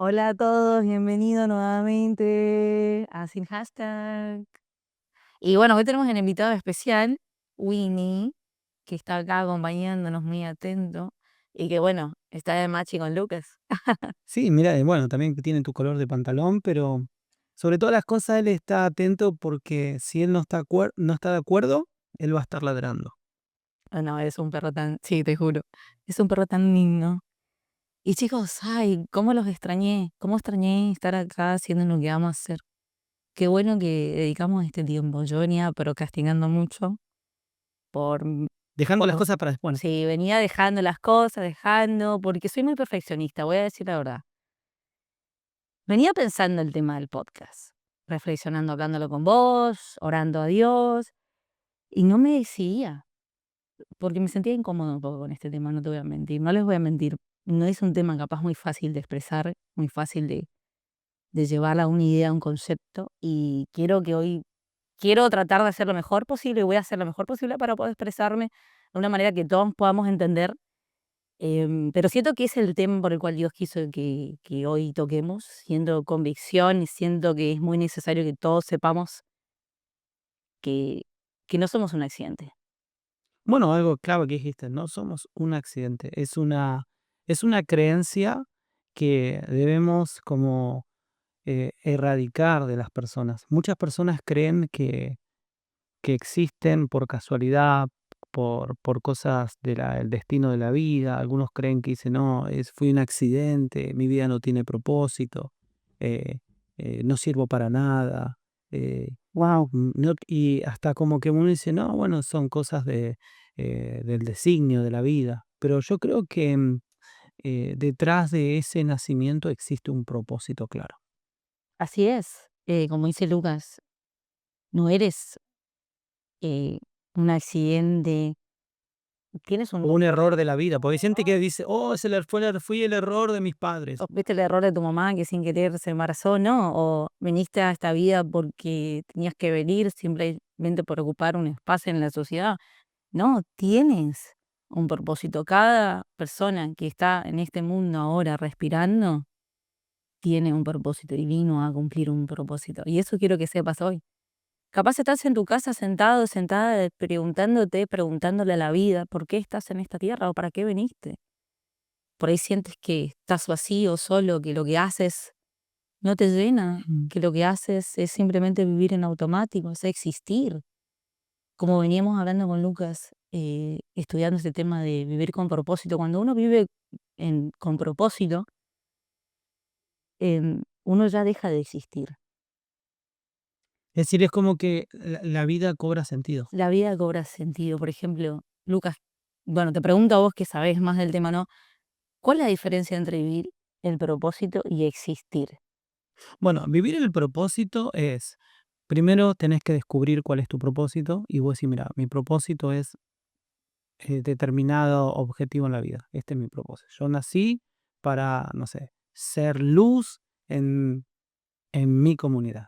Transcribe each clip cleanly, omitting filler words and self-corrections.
Hola a todos, bienvenidos nuevamente a Sin Hashtag. Y bueno, hoy tenemos un invitado especial, Winnie, que está acá acompañándonos muy atento y que bueno, está de machi con Lucas. Sí, mira, bueno, también que tiene tu color de pantalón, pero sobre todas las cosas él está atento porque si él no está de acuerdo, él va a estar ladrando. Ah, no, es un perro tan, sí, te juro, es un perro tan lindo. Y chicos, ay, cómo los extrañé, cómo extrañé estar acá haciendo lo que vamos a hacer. Qué bueno que dedicamos este tiempo. Yo venía procrastinando mucho por Dejando las Por cosas para después. sí, venía dejando las cosas, porque soy muy perfeccionista, voy a decir la verdad. Venía pensando el tema del podcast, reflexionando, hablándolo con vos, orando a Dios, y no me decidía, porque me sentía incómodo un poco con este tema, no te voy a mentir, no les voy a mentir. No es un tema capaz muy fácil de expresar, muy fácil de llevar a una idea, a un concepto, y quiero tratar de hacer lo mejor posible y voy a hacer lo mejor posible para poder expresarme de una manera que todos podamos entender. Pero siento que es el tema por el cual Dios quiso que hoy toquemos, siendo convicción y siento que es muy necesario que todos sepamos que, que no somos un accidente. Bueno, algo clave que dijiste, no somos un accidente, es una creencia que debemos como erradicar de las personas. Muchas personas creen que existen por casualidad, por cosas del destino de la vida. Algunos creen que dicen, no, fui un accidente, mi vida no tiene propósito, eh, no sirvo para nada. Wow. Y hasta como que uno dice, no, bueno, son cosas del designio de la vida. Pero yo creo que detrás de ese nacimiento existe un propósito claro. Así es, como dice Lucas, no eres eh, un accidente, tienes un O un error de la vida, porque hay gente error. que dice, oh, fui el error de mis padres. O viste el error de tu mamá que sin querer se embarazó, ¿no? O viniste a esta vida porque tenías que venir simplemente por ocupar un espacio en la sociedad. No, tienes un propósito. Cada persona que está en este mundo ahora respirando tiene un propósito divino a cumplir un propósito. Y eso quiero que sepas hoy. Capaz estás en tu casa sentado, sentada, preguntándole a la vida, ¿por qué estás en esta tierra o para qué viniste? Por ahí sientes que estás vacío, solo, que lo que haces no te llena, que lo que haces es simplemente vivir en automático, es existir. Como veníamos hablando con Lucas, estudiando este tema de vivir con propósito, cuando uno vive con propósito, uno ya deja de existir. Es decir, es como que la vida cobra sentido. La vida cobra sentido. Por ejemplo, Lucas, bueno, te pregunto a vos que sabés más del tema, ¿no? ¿Cuál es la diferencia entre vivir el propósito y existir? Bueno, vivir el propósito es, primero tenés que descubrir cuál es tu propósito y vos decís, mira, mi propósito es determinado objetivo en la vida. Este es mi propósito. Yo nací para, no sé, ser luz en, en mi comunidad.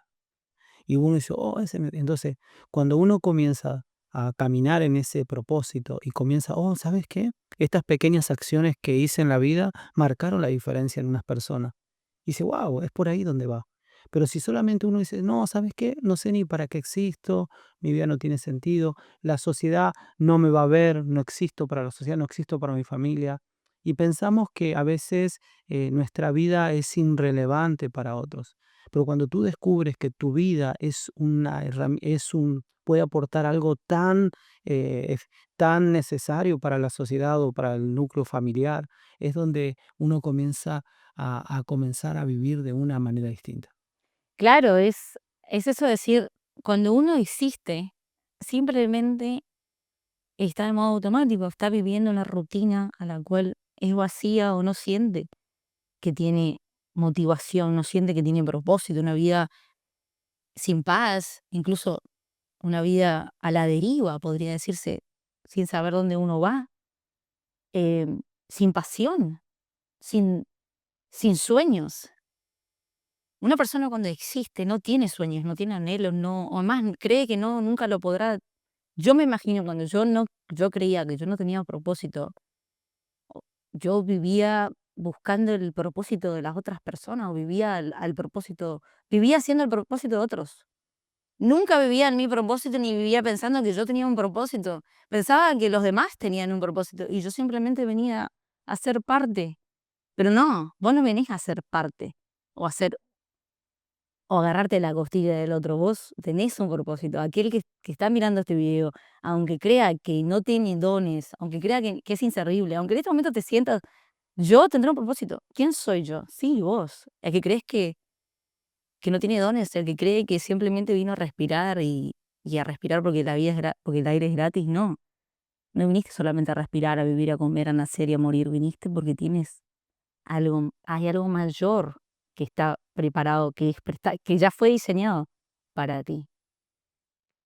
Y uno dice, oh, entonces, cuando uno comienza a caminar en ese propósito y comienza, oh, ¿sabes qué? Estas pequeñas acciones que hice en la vida marcaron la diferencia en unas personas. Y dice, wow, es por ahí donde va. Pero si solamente uno dice, no, ¿sabes qué? No sé ni para qué existo, mi vida no tiene sentido, la sociedad no me va a ver, no existo para la sociedad, no existo para mi familia. Y pensamos que a veces nuestra vida es irrelevante para otros. Pero cuando tú descubres que tu vida es puede aportar algo tan necesario para la sociedad o para el núcleo familiar, es donde uno comienza a comenzar a vivir de una manera distinta. Claro, es eso de decir, cuando uno existe, simplemente está en modo automático, está viviendo una rutina a la cual es vacía o no siente que tiene motivación, no siente que tiene propósito, una vida sin paz, incluso una vida a la deriva, podría decirse, sin saber dónde uno va, sin pasión, sin, sin sueños. Una persona cuando existe no tiene sueños, no tiene anhelos, no, o más cree que no, nunca lo podrá. Yo me imagino cuando yo creía que yo no tenía propósito, yo vivía buscando el propósito de las otras personas o vivía al propósito, vivía haciendo el propósito de otros. Nunca vivía en mi propósito ni vivía pensando que yo tenía un propósito. Pensaba que los demás tenían un propósito y yo simplemente venía a ser parte. Pero no, vos no venís a ser parte o a ser o agarrarte la costilla del otro. Vos tenés un propósito. Aquel que está mirando este video, aunque crea que no tiene dones, aunque crea que es inservible, aunque en este momento te sientas, yo tendré un propósito. ¿Quién soy yo? Sí, vos. El que crees que no tiene dones, el que cree que simplemente vino a respirar y a respirar porque la vida porque el aire es gratis, no. No viniste solamente a respirar, a vivir, a comer, a nacer y a morir. Viniste porque tienes algo, hay algo mayor que está preparado, que ya fue diseñado para ti.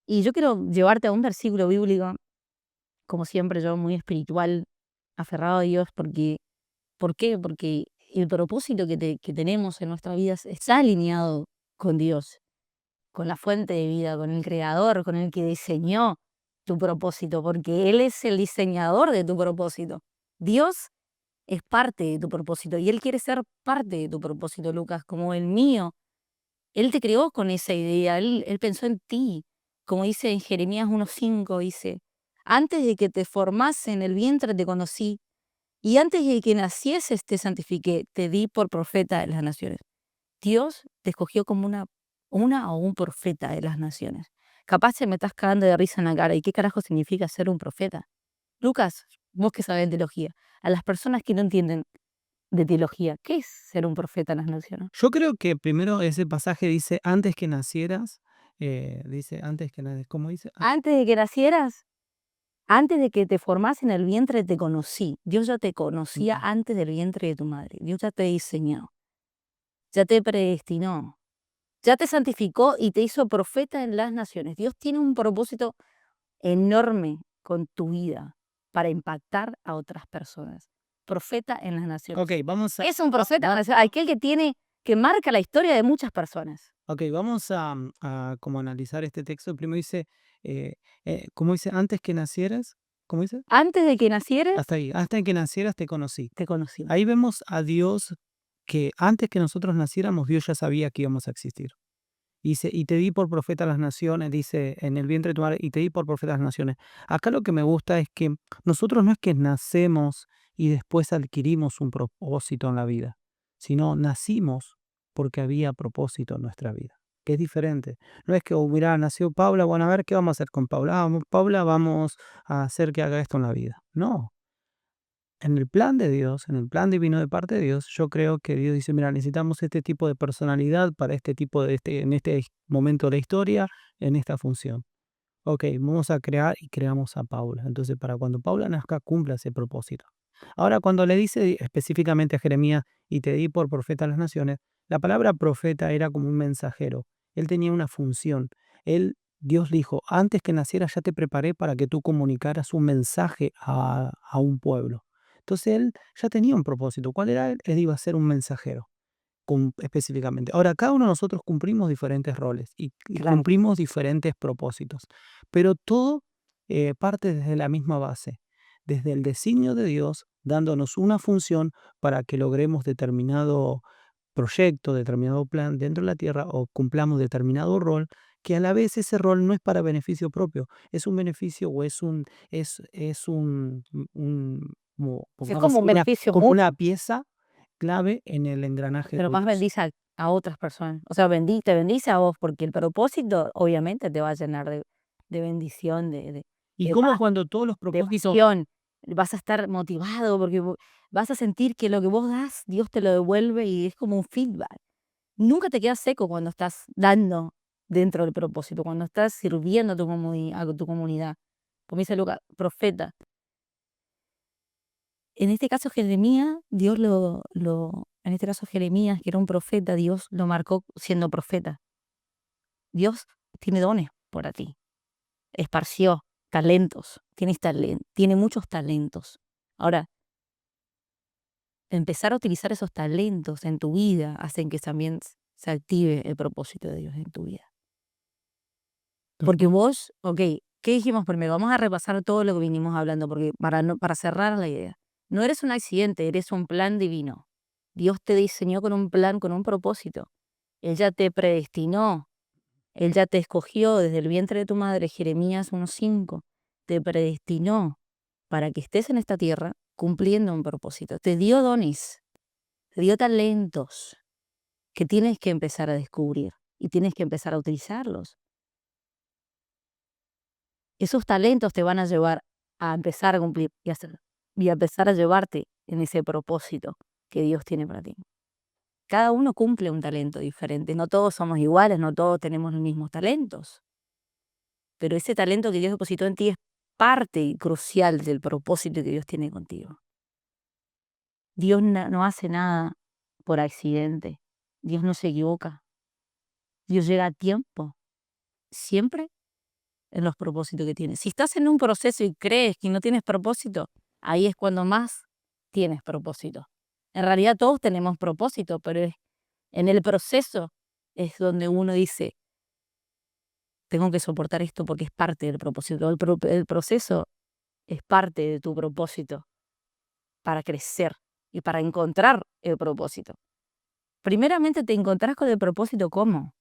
Y yo quiero llevarte a un versículo bíblico, como siempre yo, muy espiritual, aferrado a Dios, porque, ¿por qué? Porque el propósito que tenemos en nuestra vida está alineado con Dios, con la fuente de vida, con el creador, con el que diseñó tu propósito, porque Él es el diseñador de tu propósito. Dios es parte de tu propósito y Él quiere ser parte de tu propósito, Lucas, como el mío. Él te creó con esa idea, Él pensó en ti. Como dice en Jeremías 1:5, dice, antes de que te formase en el vientre te conocí y antes de que nacieses te santifiqué, te di por profeta de las naciones. Dios te escogió como una o un profeta de las naciones. Capaz te me estás cagando de risa en la cara. ¿Y qué carajo significa ser un profeta? Lucas, vos que sabés de teología, a las personas que no entienden de teología, ¿qué es ser un profeta en las naciones? Yo creo que primero ese pasaje dice, antes que nacieras, dice, antes que nacieras, ¿cómo dice? Antes de que nacieras, antes de que te formás en el vientre te conocí. Dios ya te conocía antes del vientre de tu madre. Dios ya te diseñó, ya te predestinó, ya te santificó y te hizo profeta en las naciones. Dios tiene un propósito enorme con tu vida para impactar a otras personas. Profeta en las naciones. Ok, vamos a, Es un profeta, aquel que marca la historia de muchas personas. vamos a como analizar este texto. Primero dice, ¿cómo dice? Antes que nacieras, ¿cómo dice? Antes de que nacieras, Hasta ahí, hasta que nacieras te conocí. te conocí. Ahí vemos a Dios que antes que nosotros naciéramos, Dios ya sabía que íbamos a existir. Dice, y te di por profeta a las naciones, dice, en el vientre de tu madre, y te di por profeta a las naciones. Acá lo que me gusta es que nosotros no es que nacemos y después adquirimos un propósito en la vida, sino nacimos porque había propósito en nuestra vida, que es diferente. No es que, oh, mira, nació Paula, bueno, a ver, ¿qué vamos a hacer con Paula? Ah, Paula, vamos a hacer que haga esto en la vida. No, en el plan de Dios, en el plan divino de parte de Dios, yo creo que Dios dice, mira, necesitamos este tipo de personalidad para este tipo de, en este momento de la historia, en esta función. Ok, vamos a crear y creamos a Paula. Entonces, para cuando Paula nazca, cumpla ese propósito. Ahora, cuando le dice específicamente a Jeremías, y te di por profeta a las naciones, la palabra profeta era como un mensajero. Él tenía una función. Dios le dijo, antes que naciera ya te preparé para que tú comunicaras un mensaje a un pueblo. Entonces él ya tenía un propósito. ¿Cuál era él? Él iba a ser un mensajero específicamente. Ahora, cada uno de nosotros cumplimos diferentes roles y Claro. cumplimos diferentes propósitos, pero todo parte desde la misma base, desde el designio de Dios, dándonos una función para que logremos determinado proyecto, determinado plan dentro de la tierra o cumplamos determinado rol, que a la vez ese rol no es para beneficio propio, es un beneficio o es Es pongamos como un beneficio como mutuo, una pieza clave en el engranaje pero de más Dios. bendice a otras personas. O sea, te bendice a vos, porque el propósito obviamente te va a llenar de bendición, Y de como paz, cuando todos los de propósitos, pasión. Vas a estar motivado porque vas a sentir que lo que vos das, Dios te lo devuelve y es como un feedback. Nunca te quedas seco cuando estás dando dentro del propósito, cuando estás sirviendo a tu comunidad. Como dice Lucas, profeta. En este caso Jeremías, en este caso Jeremías, que era un profeta, Dios lo marcó siendo profeta. Dios tiene dones para ti, esparció talentos, tiene muchos talentos. Ahora, empezar a utilizar esos talentos en tu vida hacen que también se active el propósito de Dios en tu vida. Porque vos, ok, ¿qué dijimos primero? Vamos a repasar todo lo que vinimos hablando, porque para cerrar la idea. No eres un accidente, eres un plan divino. Dios te diseñó con un plan, con un propósito. Él ya te predestinó, Él ya te escogió desde el vientre de tu madre, Jeremías 1:5. Te predestinó para que estés en esta tierra cumpliendo un propósito. Te dio dones, te dio talentos que tienes que empezar a descubrir y tienes que empezar a utilizarlos. Esos talentos te van a llevar a empezar a cumplir y a empezar a llevarte en ese propósito que Dios tiene para ti. Cada uno cumple un talento diferente, no todos somos iguales, no todos tenemos los mismos talentos, pero ese talento que Dios depositó en ti es parte crucial del propósito que Dios tiene contigo. Dios no hace nada por accidente, Dios no se equivoca, Dios llega a tiempo, siempre en los propósitos que tienes. Si estás en un proceso y crees que no tienes propósito, ahí es cuando más tienes propósito. En realidad todos tenemos propósito, pero en el proceso es donde uno dice, tengo que soportar esto porque es parte del propósito. El proceso es parte de tu propósito para crecer y para encontrar el propósito. Primeramente te encontrás con el propósito, ¿cómo?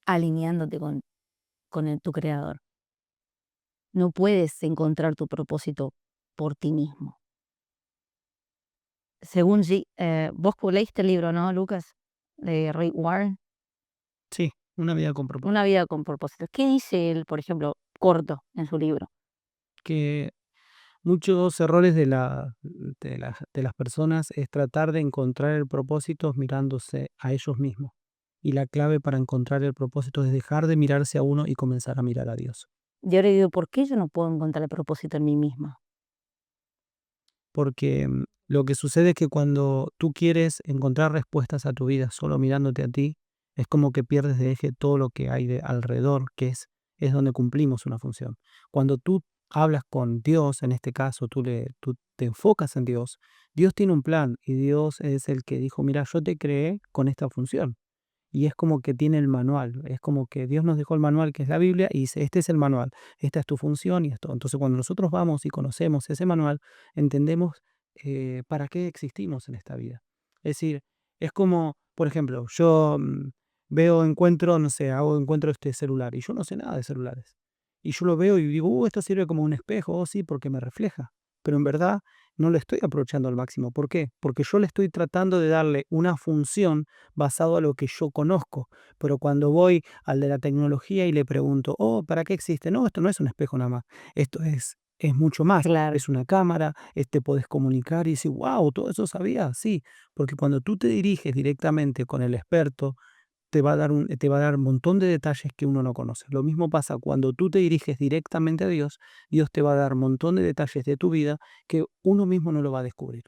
Alineándote con tu creador. No puedes encontrar tu propósito por ti mismo. Según vos leíste el libro, ¿no, Lucas? De Rick Warren, Sí, una vida con propósito. Una vida con propósito. ¿Qué dice él, por ejemplo, corto en su libro? Que muchos errores de las personas es tratar de encontrar el propósito mirándose a ellos mismos. Y la clave para encontrar el propósito es dejar de mirarse a uno y comenzar a mirar a Dios. Yo le digo, ¿por qué yo no puedo encontrar el propósito en mí misma? Porque lo que sucede es que cuando tú quieres encontrar respuestas a tu vida solo mirándote a ti, es como que pierdes de eje todo lo que hay alrededor, que es donde cumplimos una función. Cuando tú hablas con Dios, en este caso tú te enfocas en Dios, Dios tiene un plan y Dios es el que dijo, mira, yo te creé con esta función. Y es como que tiene el manual, es como que Dios nos dejó el manual que es la Biblia y dice, este es el manual, esta es tu función y esto. Entonces cuando nosotros vamos y conocemos ese manual, entendemos para qué existimos en esta vida. Es decir, es como, por ejemplo, yo encuentro, no sé, encuentro este celular y yo no sé nada de celulares. Y yo lo veo y digo, esto sirve como un espejo, sí, porque me refleja. Pero en verdad no lo estoy aprovechando al máximo. ¿Por qué? Porque yo le estoy tratando de darle una función basado a lo que yo conozco. Pero cuando voy al de la tecnología y le pregunto, ¿para qué existe? No, esto no es un espejo nada más. Esto es mucho más. Claro. Es una cámara, te podés comunicar y decir, wow, todo eso sabía. Sí, porque cuando tú te diriges directamente con el experto, te va a dar un montón de detalles que uno no conoce. Lo mismo pasa cuando tú te diriges directamente a Dios, Dios te va a dar un montón de detalles de tu vida que uno mismo no lo va a descubrir.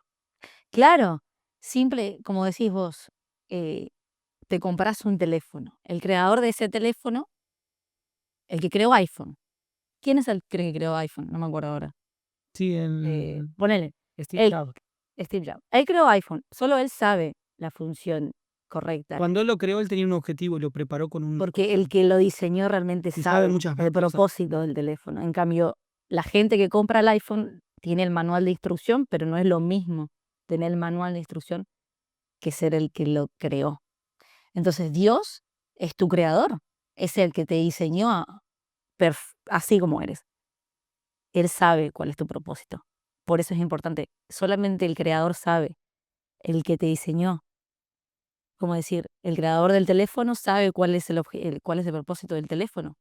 Claro, simple, como decís vos, te compras un teléfono. El creador de ese teléfono, el que creó iPhone. ¿Quién es el que creó iPhone? No me acuerdo ahora. Sí, el Ponele, Steve él, Jobs. Steve Jobs. Él creó iPhone, solo él sabe la función correcta, Cuando él lo creó, él tenía un objetivo y lo preparó con un porque el que lo diseñó realmente y sabe sabe muchas el cosas. propósito del teléfono. En cambio, la gente que compra el iPhone tiene el manual de instrucción, pero no es lo mismo tener el manual de instrucción que ser el que lo creó. Entonces, Dios es tu creador, es el que te diseñó así como eres. Él sabe cuál es tu propósito. Por eso es importante. Solamente el creador sabe, el que te diseñó. Como decir, el creador del teléfono sabe cuál es el propósito del teléfono.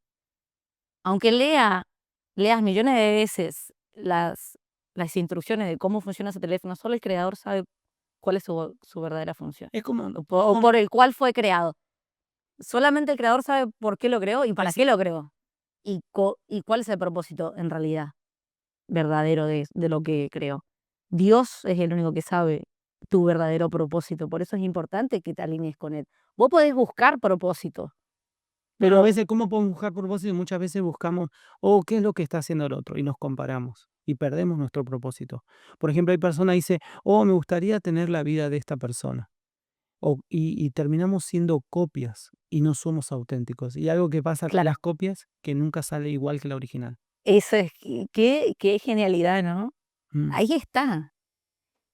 Aunque leas millones de veces las instrucciones de cómo funciona ese teléfono, solo el creador sabe cuál es su verdadera función Es como o por el cual fue creado. Solamente el creador sabe por qué lo creó y para así qué lo creó. Y cuál es el propósito en realidad verdadero de lo que creó. Dios es el único que sabe tu verdadero propósito. Por eso es importante que te alinees con Él. Vos podés buscar propósito, pero a pero veces, ¿cómo podemos buscar propósito? Muchas veces buscamos, ¿qué es lo que está haciendo el otro? Y nos comparamos y perdemos nuestro propósito. Por ejemplo, hay personas que dicen, me gustaría tener la vida de esta persona. Y terminamos siendo copias y no somos auténticos. Y algo que pasa con claro, las copias, que nunca sale igual que la original. eso es, qué genialidad, ¿no? Ahí está.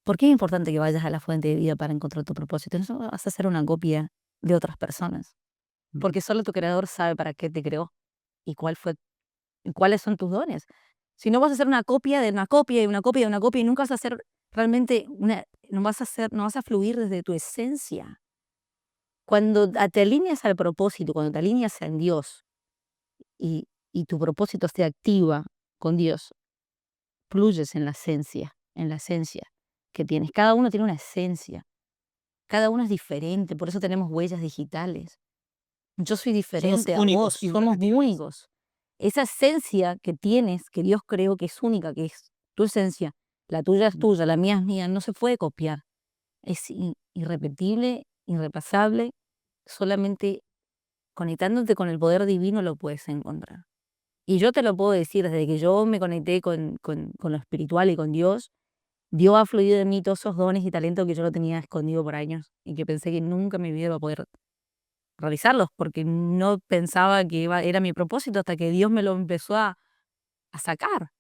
¿Por qué es importante que vayas a la fuente de vida para encontrar tu propósito? No vas a ser una copia de otras personas, porque solo tu creador sabe para qué te creó y cuáles son tus dones. Si no, vas a ser una copia de una copia de una copia de una copia y nunca vas a ser realmente no vas a fluir desde tu esencia. Cuando te alineas al propósito, cuando te alineas en Dios y tu propósito se activa con Dios, fluyes en la esencia que tienes. Cada uno tiene una esencia, cada uno es diferente, por eso tenemos huellas digitales. Yo soy diferente a vos, somos únicos. Esa esencia que tienes, que Dios creó que es única, que es tu esencia, la tuya es tuya, la mía es mía, no se puede copiar. Es irrepetible, irreemplazable, solamente conectándote con el poder divino lo puedes encontrar. Y yo te lo puedo decir, desde que yo me conecté con lo espiritual y con Dios ha fluido de mí todos esos dones y talentos que yo lo tenía escondido por años y que pensé que nunca en mi vida iba a poder realizarlos, porque no pensaba que era mi propósito hasta que Dios me lo empezó a sacar.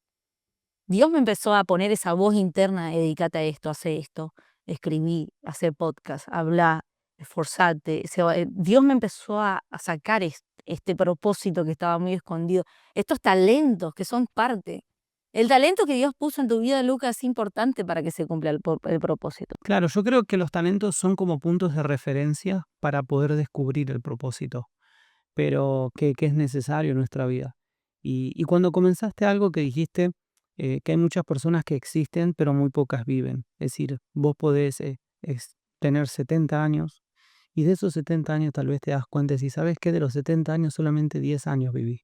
Dios me empezó a poner esa voz interna, dedícate a esto, escribí, hacer podcast, hablar, esforzate. Dios me empezó a sacar este propósito que estaba muy escondido, estos talentos que son parte. El talento que Dios puso en tu vida, Lucas, es importante para que se cumpla el propósito. Claro, yo creo que los talentos son como puntos de referencia para poder descubrir el propósito, pero que es necesario en nuestra vida. Y cuando comenzaste algo que dijiste, que hay muchas personas que existen, pero muy pocas viven. Es decir, vos podés tener 70 años y de esos 70 años tal vez te das cuenta si sabes que de los 70 años solamente 10 años viví.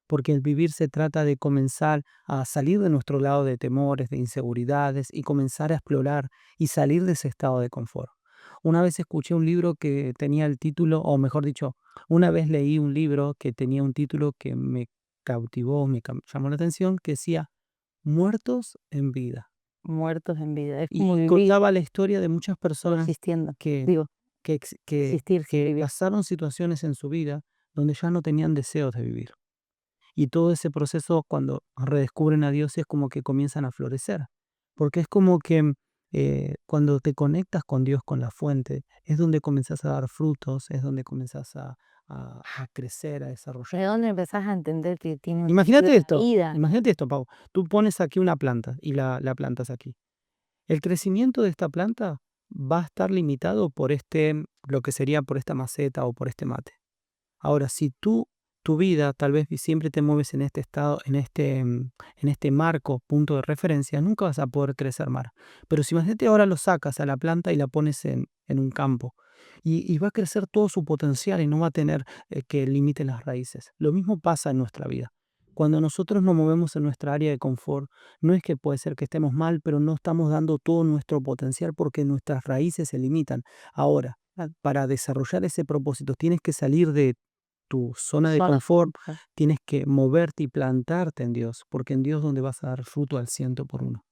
Porque el vivir se trata de comenzar a salir de nuestro lado de temores, de inseguridades y comenzar a explorar y salir de ese estado de confort. Una vez escuché un libro que tenía el título, o mejor dicho, una vez leí un libro que tenía un título que me cautivó, llamó la atención, que decía Muertos en vida. Muertos en vida, es como Y vivir contaba la historia de muchas personas existiendo, que, digo, que existir sin vivir. pasaron situaciones en su vida donde ya no tenían deseos de vivir. Y todo ese proceso, cuando redescubren a Dios, es como que comienzan a florecer. Porque es como que cuando te conectas con Dios, con la fuente, es donde comenzás a dar frutos, es donde comenzás a crecer, a desarrollar. ¿De dónde empezás a entender que tiene un Imagínate sentido la esto, vida? imagínate esto, Pau. Tú pones aquí una planta y la plantas aquí. El crecimiento de esta planta va a estar limitado por lo que sería por esta maceta o por este mate. Ahora, si tu vida tal vez siempre te mueves en este estado, en este marco, punto de referencia, nunca vas a poder crecer más. Pero si imagínate ahora lo sacas a la planta y la pones en un campo y va a crecer todo su potencial y no va a tener que limite las raíces. Lo mismo pasa en nuestra vida. Cuando nosotros nos movemos en nuestra área de confort, no es que puede ser que estemos mal, pero no estamos dando todo nuestro potencial porque nuestras raíces se limitan. Ahora, para desarrollar ese propósito, tienes que salir de tu zona de confort, tienes que moverte y plantarte en Dios, porque en Dios es donde vas a dar fruto al 100 por 1.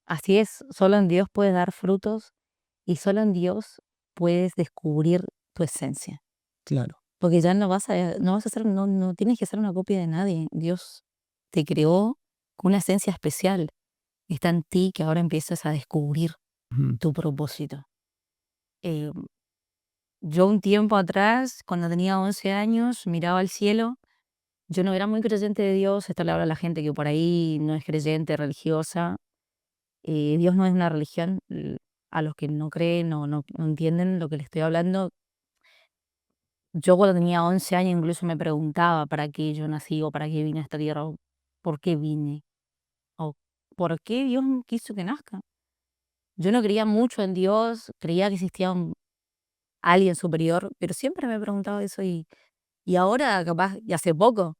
Así es, solo en Dios puedes dar frutos y solo en Dios puedes descubrir tu esencia. Claro. Porque ya no vas a ser, no tienes que ser una copia de nadie. Dios te creó con una esencia especial. Está en ti que ahora empiezas a descubrir Ujú. tu propósito. Eh, yo un tiempo atrás, cuando tenía 11 años, miraba al cielo. Yo no era muy creyente de Dios. Esto le habla a la gente que por ahí no es creyente, religiosa. Dios no es una religión. A los que no creen o no entienden lo que les estoy hablando, yo cuando tenía 11 años incluso me preguntaba para qué yo nací o para qué vine a esta tierra o por qué vine o por qué Dios quiso que nazca. Yo no creía mucho en Dios, creía que existía alguien superior, pero siempre me he preguntado eso y ahora capaz, y hace poco,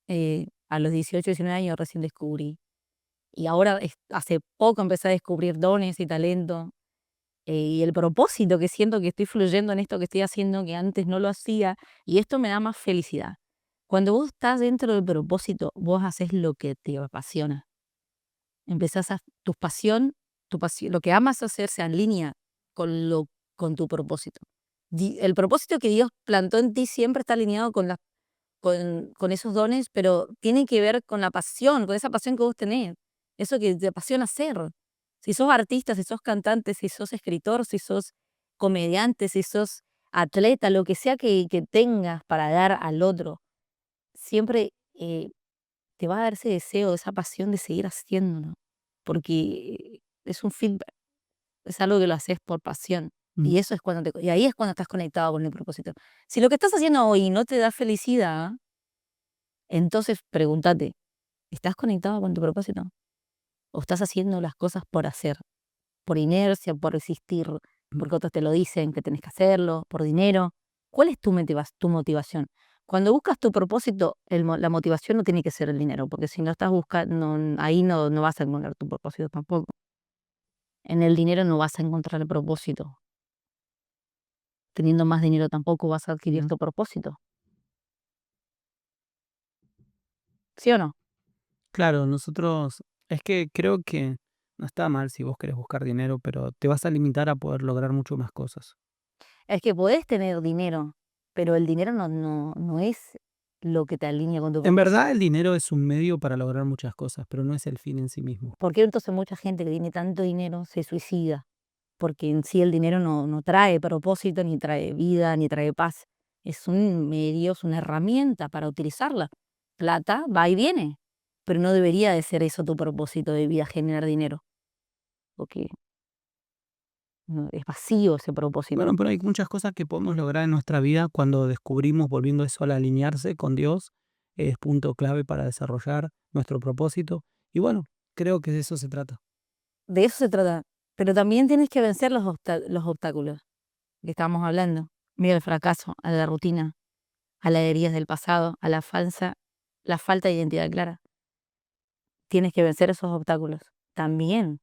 a los 18, 19 años recién descubrí. Y ahora hace poco empecé a descubrir dones y talentos. Y el propósito que siento que estoy fluyendo en esto que estoy haciendo, que antes no lo hacía, y esto me da más felicidad. Cuando vos estás dentro del propósito, vos haces lo que te apasiona. Empezás tu pasión, lo que amas hacer se alinea con tu propósito. El propósito que Dios plantó en ti siempre está alineado con esos dones, pero tiene que ver con la pasión, con esa pasión que vos tenés. eso que te apasiona hacer. Si sos artista, si sos cantante, si sos escritor, si sos comediante, si sos atleta, lo que sea que tengas para dar al otro, siempre te va a dar ese deseo, esa pasión de seguir haciéndolo, porque es un feedback, es algo que lo haces por pasión. Mm. Y eso es y ahí es cuando estás conectado con el propósito. Si lo que estás haciendo hoy no te da felicidad, entonces pregúntate, ¿estás conectado con tu propósito? ¿O estás haciendo las cosas por hacer? Por inercia, por existir, Mm. porque otros te lo dicen que tenés que hacerlo, por dinero. ¿Cuál es tu motivación? Cuando buscas tu propósito, la motivación no tiene que ser el dinero, porque si no estás buscando, ahí no vas a encontrar tu propósito tampoco. En el dinero no vas a encontrar el propósito. Teniendo más dinero tampoco vas a adquirir Mm. tu propósito. ¿Sí o no? Claro, nosotros, es que creo que no está mal si vos querés buscar dinero, pero te vas a limitar a poder lograr mucho más cosas. Es que podés tener dinero, pero el dinero no es lo que te alinea con tu En propósito. verdad, el dinero es un medio para lograr muchas cosas, pero no es el fin en sí mismo. ¿Por qué entonces mucha gente que tiene tanto dinero se suicida? Porque en sí el dinero no trae propósito, ni trae vida, ni trae paz. Es un medio, es una herramienta para utilizarla. Plata va y viene, pero no debería de ser eso tu propósito de vida, generar dinero, porque es vacío ese propósito. Bueno, pero hay muchas cosas que podemos lograr en nuestra vida cuando descubrimos, volviendo eso al alinearse con Dios, es punto clave para desarrollar nuestro propósito. Y bueno, creo que de eso se trata. De eso se trata. Pero también tienes que vencer los obstáculos que estábamos hablando. Miedo al fracaso, a la rutina, a las heridas del pasado, a la falta de identidad clara. Tienes que vencer esos obstáculos también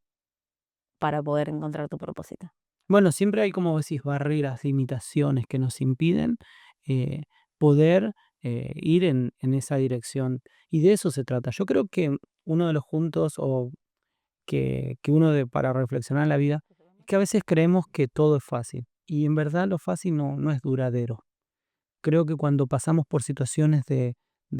para poder encontrar tu propósito. Bueno, siempre hay, como decís, barreras, limitaciones que nos impiden eh, poder ir en esa dirección. Y de eso se trata. Yo creo que uno de los puntos o que uno para reflexionar en la vida es que a veces creemos que todo es fácil. Y en verdad lo fácil no es duradero. Creo que cuando pasamos por situaciones de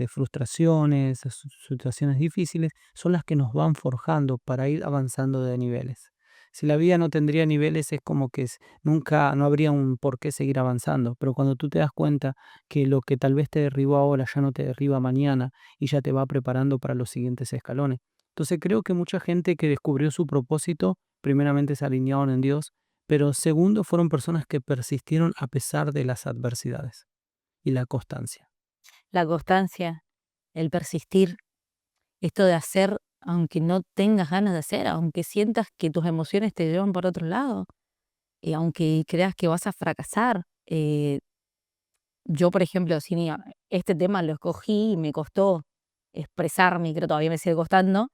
frustraciones, situaciones difíciles, son las que nos van forjando para ir avanzando de niveles. Si la vida no tendría niveles, es como que nunca, no habría un por qué seguir avanzando. Pero cuando tú te das cuenta que lo que tal vez te derribó ahora ya no te derriba mañana y ya te va preparando para los siguientes escalones. Entonces creo que mucha gente que descubrió su propósito, primeramente se alinearon en Dios, pero segundo fueron personas que persistieron a pesar de las adversidades y la constancia. La constancia, el persistir, esto de hacer aunque no tengas ganas de hacer, aunque sientas que tus emociones te llevan por otro lado, y aunque creas que vas a fracasar. Yo, por ejemplo, este tema lo escogí y me costó expresarme, creo todavía me sigue costando,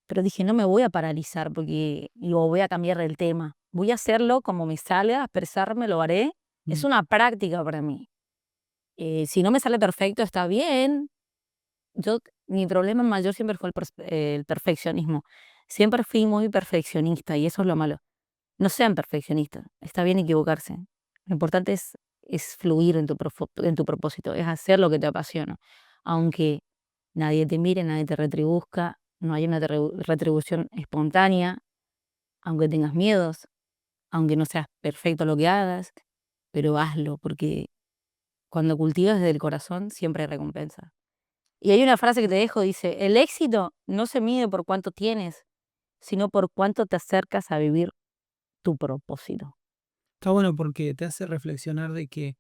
pero dije, no me voy a paralizar porque digo, voy a cambiar el tema. Voy a hacerlo como me salga, expresarme, lo haré. Es Mm. una práctica para mí. Si no me sale perfecto, está bien. Mi problema mayor siempre fue el perfeccionismo. Siempre fui muy perfeccionista y eso es lo malo. No sean perfeccionistas, está bien equivocarse. Lo importante es fluir en tu propósito, es hacer lo que te apasiona. Aunque nadie te mire, nadie te retribuzca, no hay una retribución espontánea, aunque tengas miedos, aunque no seas perfecto lo que hagas, pero hazlo, porque cuando cultivas desde el corazón siempre hay recompensa. Y hay una frase que te dejo, dice, el éxito no se mide por cuánto tienes, sino por cuánto te acercas a vivir tu propósito. Está bueno porque te hace reflexionar de que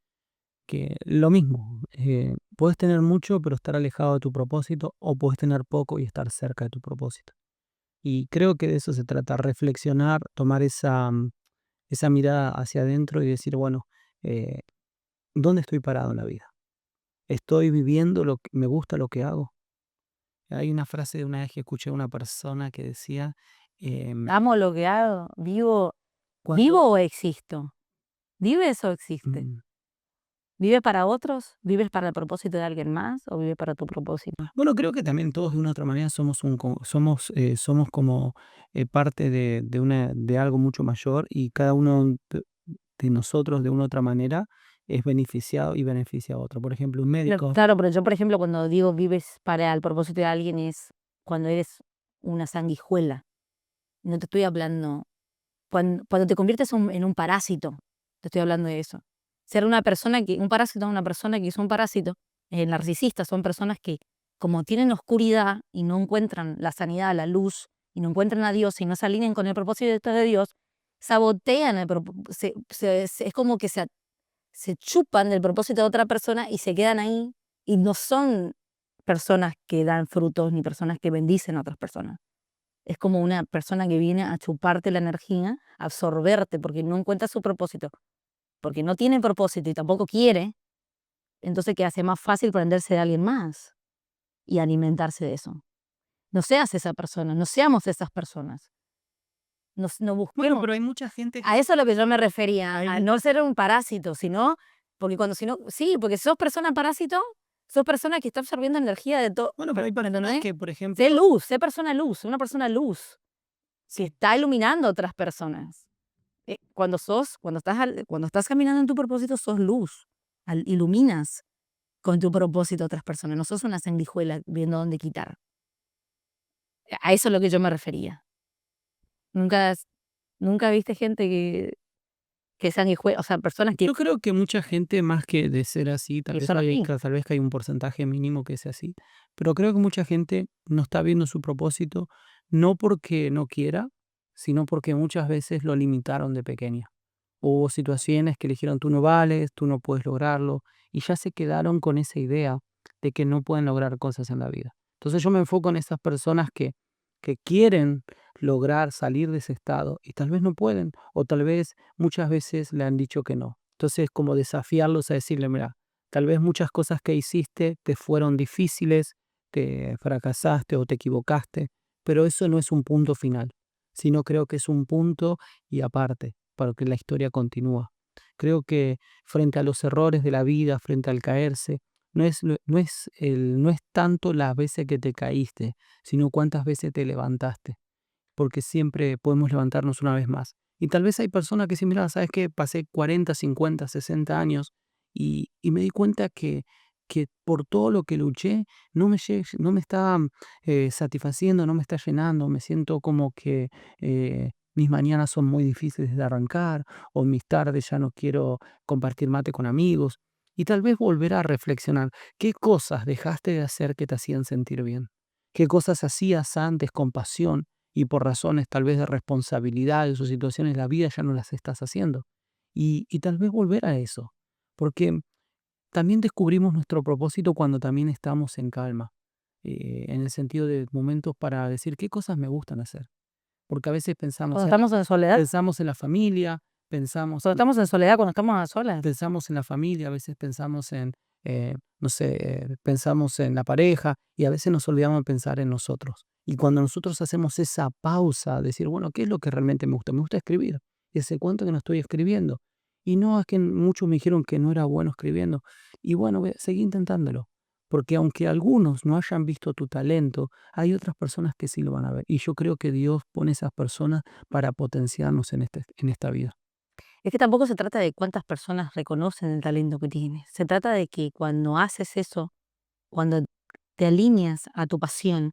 lo mismo, puedes tener mucho pero estar alejado de tu propósito o puedes tener poco y estar cerca de tu propósito. Y creo que de eso se trata, reflexionar, tomar esa mirada hacia adentro y decir, bueno, eh, ¿dónde estoy parado en la vida? ¿Estoy viviendo lo que me gusta lo que hago? Hay una frase de una vez que escuché a una persona que decía, em, Amo lo que hago, cuando... vivo o existo. ¿Vives o existes? mm, ¿Vives para otros? ¿Vives para el propósito de alguien más o vives para tu propósito? Bueno, creo que también todos de una u otra manera somos como parte de algo mucho mayor y cada uno de nosotros de una u otra manera es beneficiado y beneficia a otro. Por ejemplo, un médico. Claro, pero yo, por ejemplo, cuando digo vives para el propósito de alguien es cuando eres una sanguijuela. No te estoy hablando, cuando te conviertes en un parásito, te estoy hablando de eso. Ser una persona un parásito es una persona que es un parásito, narcisistas son personas que, como tienen oscuridad y no encuentran la sanidad, la luz, y no encuentran a Dios y no se alinean con el propósito de Dios, sabotean es como que se chupan del propósito de otra persona y se quedan ahí, y no son personas que dan frutos ni personas que bendicen a otras personas. Es como una persona que viene a chuparte la energía, a absorberte, porque no encuentra su propósito, porque no tiene propósito y tampoco quiere. Entonces, ¿qué hace? Más fácil prenderse de alguien más y alimentarse de eso. No seas esa persona, no seamos esas personas. No Bueno, busquemos. pero hay mucha gente. A eso es a lo que yo me refería, Hay a no ser un parásito, sino, porque sí, porque si sos persona parásito, sos persona que está absorbiendo energía de todo. Bueno, pero hay ¿Me personas entendés? que, por ejemplo, Sé luz, sé persona luz, una persona luz, que está iluminando a otras personas. Cuando estás caminando en tu propósito, sos luz, iluminas con tu propósito a otras personas, no sos una sanguijuela viendo dónde quitar. A eso es lo que yo me refería. Nunca, nunca viste gente que sanguijuela, o sea, personas yo creo que mucha gente, más que de ser así, que son así. tal vez que hay un porcentaje mínimo que sea así, pero creo que mucha gente no está viendo su propósito, no porque no quiera, sino porque muchas veces lo limitaron de pequeña. Hubo situaciones que le dijeron: "Tú no vales, tú no puedes lograrlo", y ya se quedaron con esa idea de que no pueden lograr cosas en la vida. Entonces, yo me enfoco en esas personas que quieren lograr salir de ese estado y tal vez no pueden, o tal vez muchas veces le han dicho que no. Entonces, como desafiarlos a decirle: "Mira, tal vez muchas cosas que hiciste te fueron difíciles, te fracasaste o te equivocaste, pero eso no es un punto final, sino creo que es un punto y aparte, para que la historia continúa". Creo que frente a los errores de la vida, frente al caerse, no es tanto las veces que te caíste, sino cuántas veces te levantaste, porque siempre podemos levantarnos una vez más. Y tal vez hay personas que dicen: "Mira, ¿sabes qué? Pasé 40, 50, 60 años y me di cuenta que por todo lo que luché no me está satisfaciendo, no me está llenando, me siento como que mis mañanas son muy difíciles de arrancar o mis tardes ya no quiero compartir mate con amigos". Y tal vez volver a reflexionar, ¿qué cosas dejaste de hacer que te hacían sentir bien? ¿Qué cosas hacías antes con pasión y por razones tal vez de responsabilidades o situaciones de la vida ya no las estás haciendo? Y tal vez volver a eso, porque también descubrimos nuestro propósito cuando también estamos en calma, en el sentido de momentos para decir qué cosas me gustan hacer, porque a veces Cuando estamos en soledad, pensamos en la familia, pensamos cuando estamos en soledad, cuando estamos a solas. pensamos en la familia, a veces pensamos en, no sé, pensamos en la pareja y a veces nos olvidamos de pensar en nosotros. Y cuando nosotros hacemos esa pausa, decir, bueno, ¿qué es lo que realmente me gusta? Me gusta escribir. ¿Y hace cuánto que no estoy escribiendo? Y no, es que muchos me dijeron que no era bueno escribiendo. Y bueno, seguí intentándolo. Porque aunque algunos no hayan visto tu talento, hay otras personas que sí lo van a ver. Y yo creo que Dios pone esas personas para potenciarnos en esta vida. Es que tampoco se trata de cuántas personas reconocen el talento que tienes. Se trata de que cuando haces eso, cuando te alineas a tu pasión,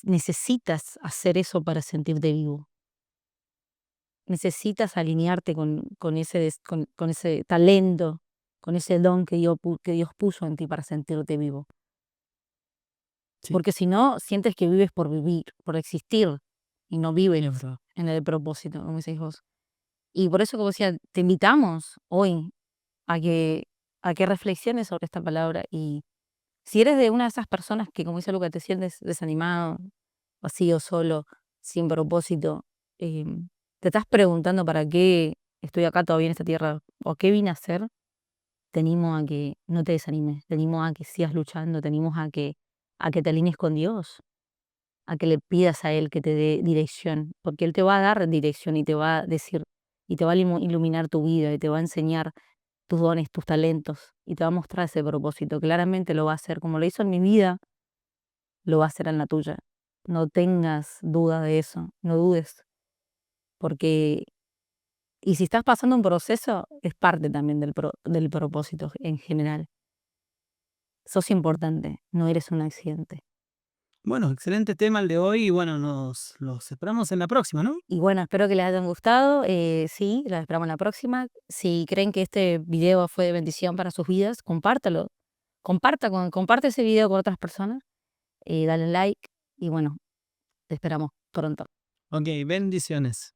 necesitas hacer eso para sentirte vivo. Necesitas alinearte con ese talento, con ese don que Dios puso en ti para sentirte vivo. Sí, Porque si no, sientes que vives por vivir, por existir, y no es vives verdad. en el propósito, como decís vos. Y por eso, como decía, te invitamos hoy a que, a que reflexiones sobre esta palabra. Y si eres de una de esas personas que, como dice Lucas, te sientes desanimado, vacío, solo, sin propósito, te estás preguntando para qué estoy acá todavía en esta tierra o qué vine a hacer, te animo a que no te desanimes, te animo a que sigas luchando, te animo a que te alinees con Dios, a que le pidas a Él que te dé dirección, porque Él te va a dar dirección y te va a decir, y te va a iluminar tu vida y te va a enseñar tus dones, tus talentos, y te va a mostrar ese propósito. Claramente lo va a hacer, como lo hizo en mi vida, lo va a hacer en la tuya. No tengas duda de eso, no dudes, porque, y si estás pasando un proceso, es parte también del propósito en general. Sos importante, no eres un accidente. Bueno, excelente tema el de hoy y bueno, los esperamos en la próxima, ¿no? Y bueno, espero que les hayan gustado. Sí, los esperamos en la próxima. Si creen que este video fue de bendición para sus vidas, compártalo. Comparte ese video con otras personas. Dale like y bueno, te esperamos pronto. Ok, bendiciones.